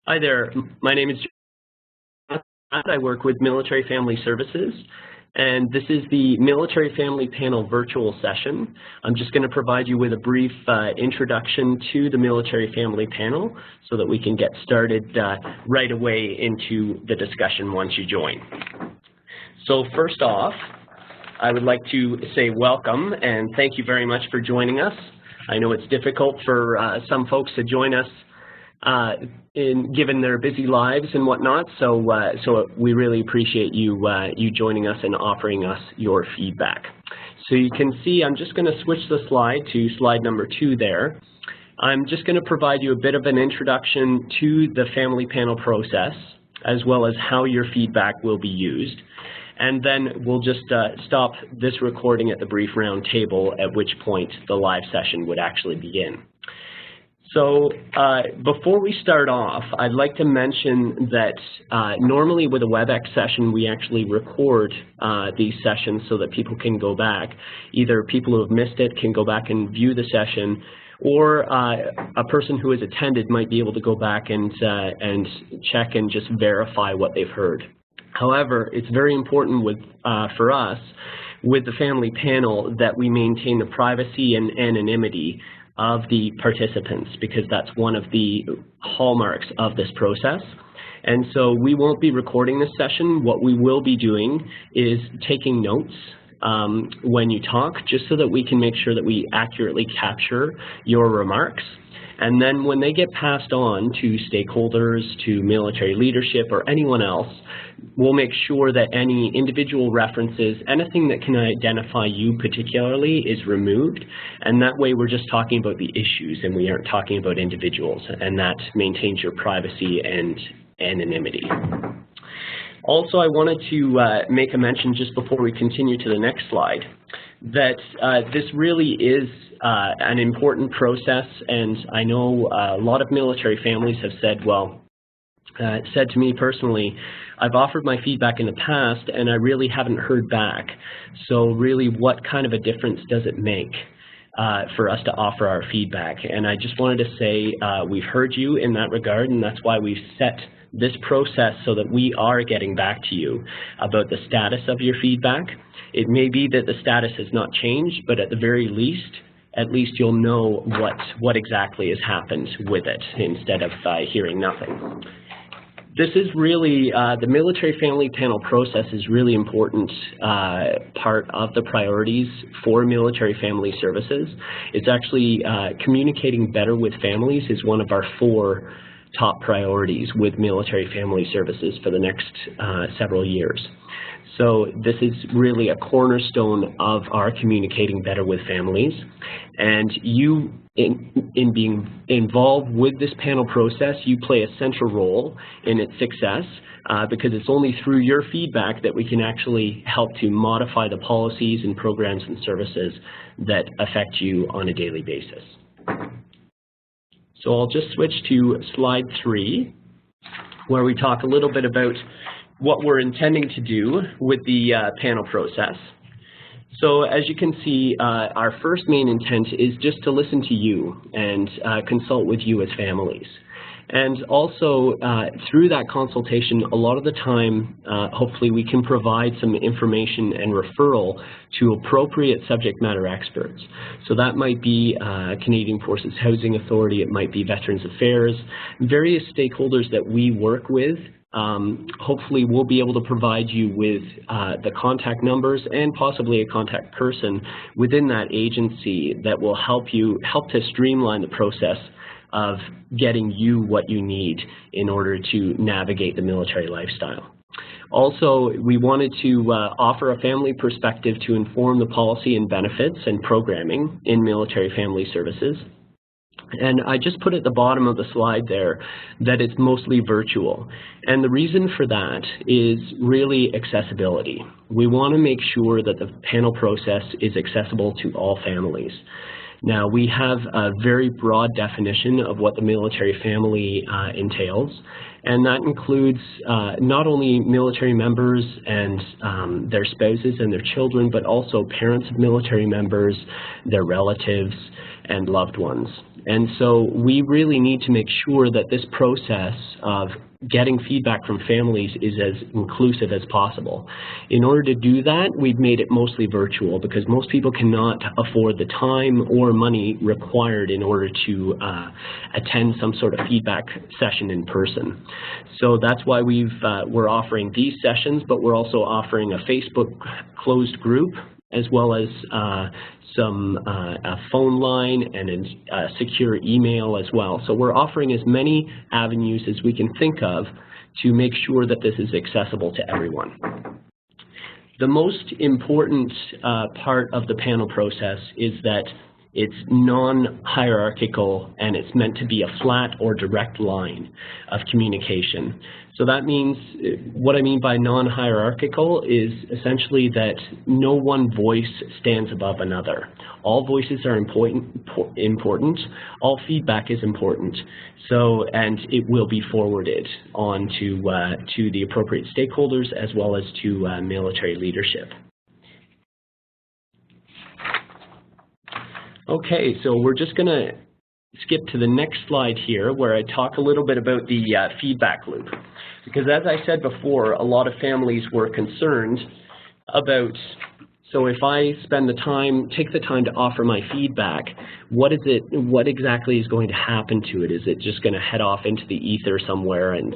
Hi there. My name is John. I work with Military Family Services, and this is the Military Family Panel virtual session. I'm just going to provide you with a brief introduction to the Military Family Panel so that we can get started right away into the discussion once you join. So first off, I would like to say welcome and thank you very much for joining us. I know it's difficult for some folks to join us given their busy lives and whatnot, so we really appreciate you joining us and offering us your feedback. So you can see I'm just going to switch the slide to slide number 2 there. I'm just going to provide you a bit of an introduction to the family panel process, as well as how your feedback will be used. And then we'll just stop this recording at the brief round table, at which point the live session would actually begin. So before we start off, I'd like to mention that normally with a WebEx session, we actually record these sessions so that people can go back. Either people who have missed it can go back and view the session, or a person who has attended might be able to go back and check and just verify what they've heard. However, it's very important for us with the family panel that we maintain the privacy and anonymity of the participants, because that's one of the hallmarks of this process. And so we won't be recording this session. What we will be doing is taking notes when you talk, just so that we can make sure that we accurately capture your remarks. And then when they get passed on to stakeholders, to military leadership, or anyone else, we'll make sure that any individual references, anything that can identify you particularly, is removed. And that way we're just talking about the issues and we aren't talking about individuals. And that maintains your privacy and anonymity. Also, I wanted to make a mention just before we continue to the next slide, that this really is an important process, and I know a lot of military families have said, said to me personally, I've offered my feedback in the past and I really haven't heard back. So really, what kind of a difference does it make for us to offer our feedback? And I just wanted to say we've heard you in that regard, and that's why we've set this process so that we are getting back to you about the status of your feedback. It may be that the status has not changed, but at the very least, at least you'll know what exactly has happened with it instead of hearing nothing. This is really, the Military Family Panel process is really important part of the priorities for Military Family Services. It's actually communicating better with families is one of our 4 top priorities with Military Family Services for the next several years. So this is really a cornerstone of our communicating better with families. And you, in being involved with this panel process, you play a central role in its success because it's only through your feedback that we can actually help to modify the policies and programs and services that affect you on a daily basis. So I'll just switch to slide 3, where we talk a little bit about what we're intending to do with the panel process. So as you can see, our first main intent is just to listen to you and consult with you as families. And also, through that consultation, a lot of the time, hopefully we can provide some information and referral to appropriate subject matter experts. So that might be Canadian Forces Housing Authority, it might be Veterans Affairs, various stakeholders that we work with. Hopefully we'll be able to provide you with the contact numbers and possibly a contact person within that agency that will help to streamline the process of getting you what you need in order to navigate the military lifestyle. Also, we wanted to offer a family perspective to inform the policy and benefits and programming in Military Family Services. And I just put at the bottom of the slide there that it's mostly virtual. And the reason for that is really accessibility. We want to make sure that the panel process is accessible to all families. Now, we have a very broad definition of what the military family entails, and that includes not only military members and their spouses and their children, but also parents of military members, their relatives, and loved ones. And so we really need to make sure that this process of getting feedback from families is as inclusive as possible. In order to do that, we've made it mostly virtual because most people cannot afford the time or money required in order to attend some sort of feedback session in person. So that's why we're offering these sessions, but we're also offering a Facebook closed group as well as a phone line and a secure email as well. So we're offering as many avenues as we can think of to make sure that this is accessible to everyone. The most important part of the panel process is that it's non-hierarchical and it's meant to be a flat or direct line of communication. So that means, what I mean by non-hierarchical is essentially that no one voice stands above another. All voices are important. All feedback is important. So, and it will be forwarded on to the appropriate stakeholders as well as to military leadership. Okay, so we're just going to skip to the next slide here where I talk a little bit about the feedback loop. Because as I said before, a lot of families were concerned about, so if I spend the time, take the time to offer my feedback, what exactly is going to happen to it? Is it just going to head off into the ether somewhere and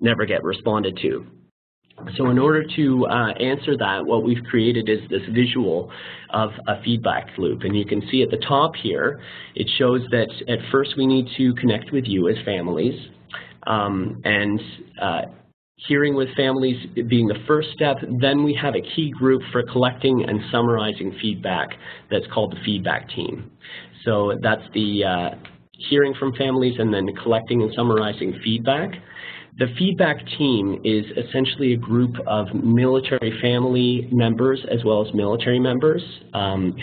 never get responded to? So in order to answer that, what we've created is this visual of a feedback loop. And you can see at the top here, it shows that at first we need to connect with you as families. Hearing with families being the first step, then we have a key group for collecting and summarizing feedback that's called the feedback team. So that's the hearing from families and then collecting and summarizing feedback. The feedback team is essentially a group of military family members as well as military members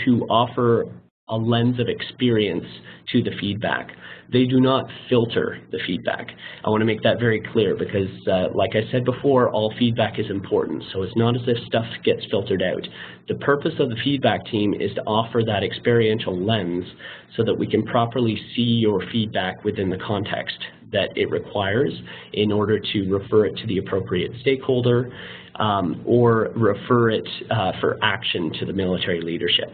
who offer a lens of experience to the feedback. They do not filter the feedback. I want to make that very clear because, like I said before, all feedback is important. So it's not as if stuff gets filtered out. The purpose of the feedback team is to offer that experiential lens so that we can properly see your feedback within the context that it requires in order to refer it to the appropriate stakeholder or refer it for action to the military leadership.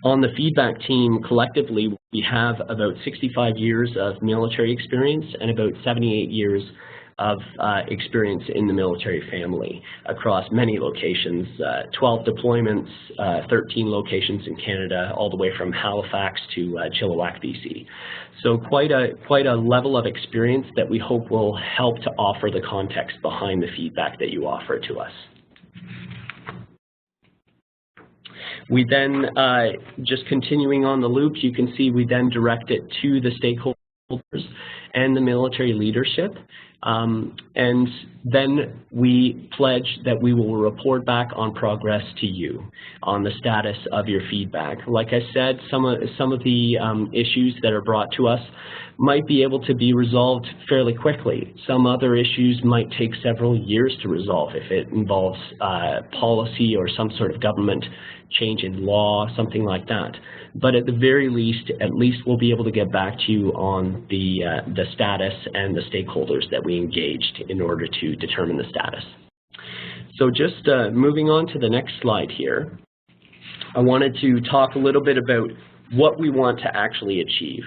On the feedback team, collectively, we have about 65 years of military experience and about 78 years of experience in the military family across many locations, 12 deployments, 13 locations in Canada, all the way from Halifax to Chilliwack, BC. So quite a level of experience that we hope will help to offer the context behind the feedback that you offer to us. We then, just continuing on the loop, you can see we then direct it to the stakeholders and the military leadership. And then we pledge that we will report back on progress to you on the status of your feedback. Like I said, some of the issues that are brought to us might be able to be resolved fairly quickly. Some other issues might take several years to resolve if it involves policy or some sort of government change in law, something like that. But at the very least, we'll be able to get back to you on the status and the stakeholders that we engaged in order to determine the status. So just moving on to the next slide here, I wanted to talk a little bit about what we want to actually achieve.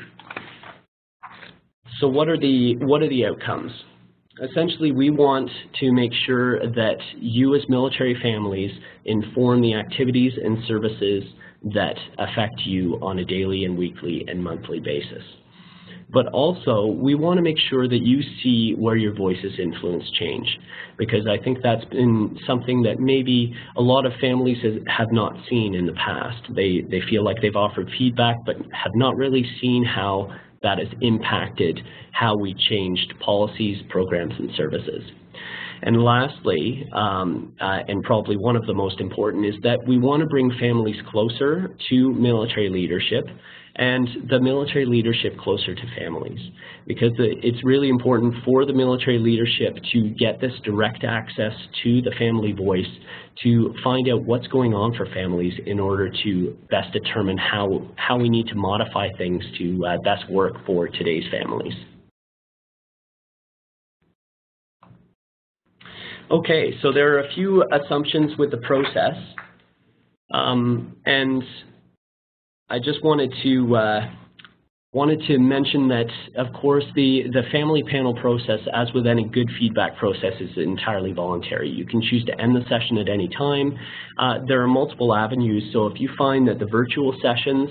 So what are the outcomes? Essentially, we want to make sure that you as military families inform the activities and services that affect you on a daily and weekly and monthly basis. But also, we want to make sure that you see where your voice's influence change, because I think that's been something that maybe a lot of families have not seen in the past. They feel like they've offered feedback, but have not really seen how that has impacted how we changed policies, programs, and services. And lastly, and probably one of the most important, is that we want to bring families closer to military leadership and the military leadership closer to families, because it's really important for the military leadership to get this direct access to the family voice to find out what's going on for families in order to best determine how we need to modify things to best work for today's families. Okay, so there are a few assumptions with the process, and I just wanted to mention that, of course, the family panel process, as with any good feedback process, is entirely voluntary. You can choose to end the session at any time. There are multiple avenues, so if you find that the virtual sessions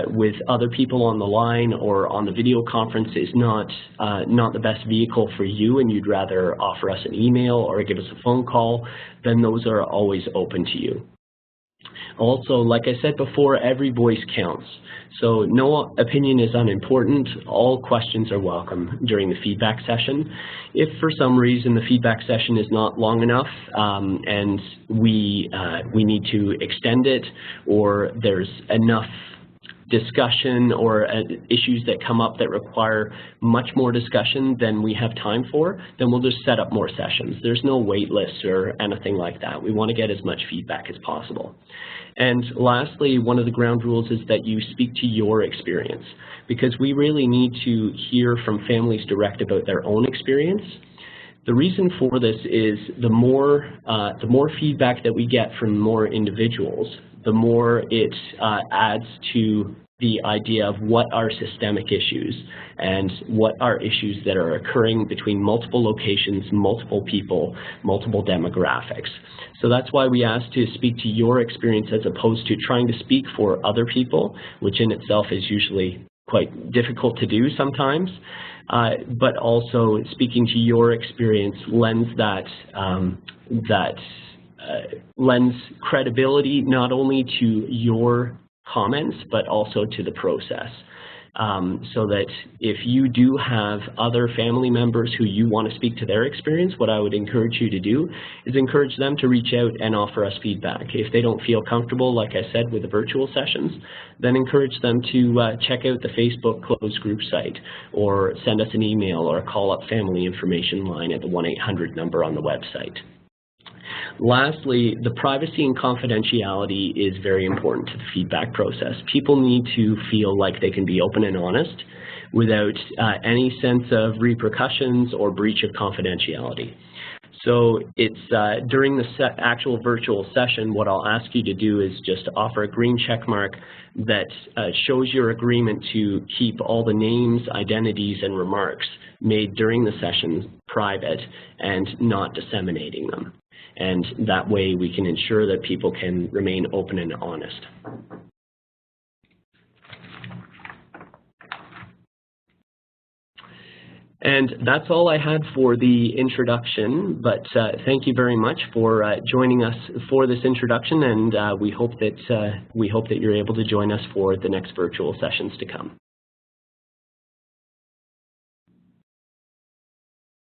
with other people on the line or on the video conference is not the best vehicle for you, and you'd rather offer us an email or give us a phone call, then those are always open to you. Also, like I said before, every voice counts. So no opinion is unimportant. All questions are welcome during the feedback session. If for some reason the feedback session is not long enough and we need to extend it, or there's enough discussion or issues that come up that require much more discussion than we have time for, then we'll just set up more sessions. There's no wait list or anything like that. We want to get as much feedback as possible. And lastly, one of the ground rules is that you speak to your experience, because we really need to hear from families direct about their own experience. The reason for this is the more feedback that we get from more individuals, the more it adds to the idea of what are systemic issues and what are issues that are occurring between multiple locations, multiple people, multiple demographics. So that's why we ask to speak to your experience as opposed to trying to speak for other people, which in itself is usually quite difficult to do sometimes. But also speaking to your experience lends lends credibility not only to your comments but also to the process. So that if you do have other family members who you want to speak to their experience, what I would encourage you to do is encourage them to reach out and offer us feedback. If they don't feel comfortable, like I said, with the virtual sessions, then encourage them to check out the Facebook closed group site, or send us an email or call up family information line at the 1-800 number on the website. Lastly, the privacy and confidentiality is very important to the feedback process. People need to feel like they can be open and honest without any sense of repercussions or breach of confidentiality. So it's during the actual virtual session, what I'll ask you to do is just offer a green check mark that shows your agreement to keep all the names, identities, and remarks made during the session private and not disseminating them. And that way we can ensure that people can remain open and honest. And that's all I had for the introduction, but thank you very much for joining us for this introduction, and we hope that you're able to join us for the next virtual sessions to come.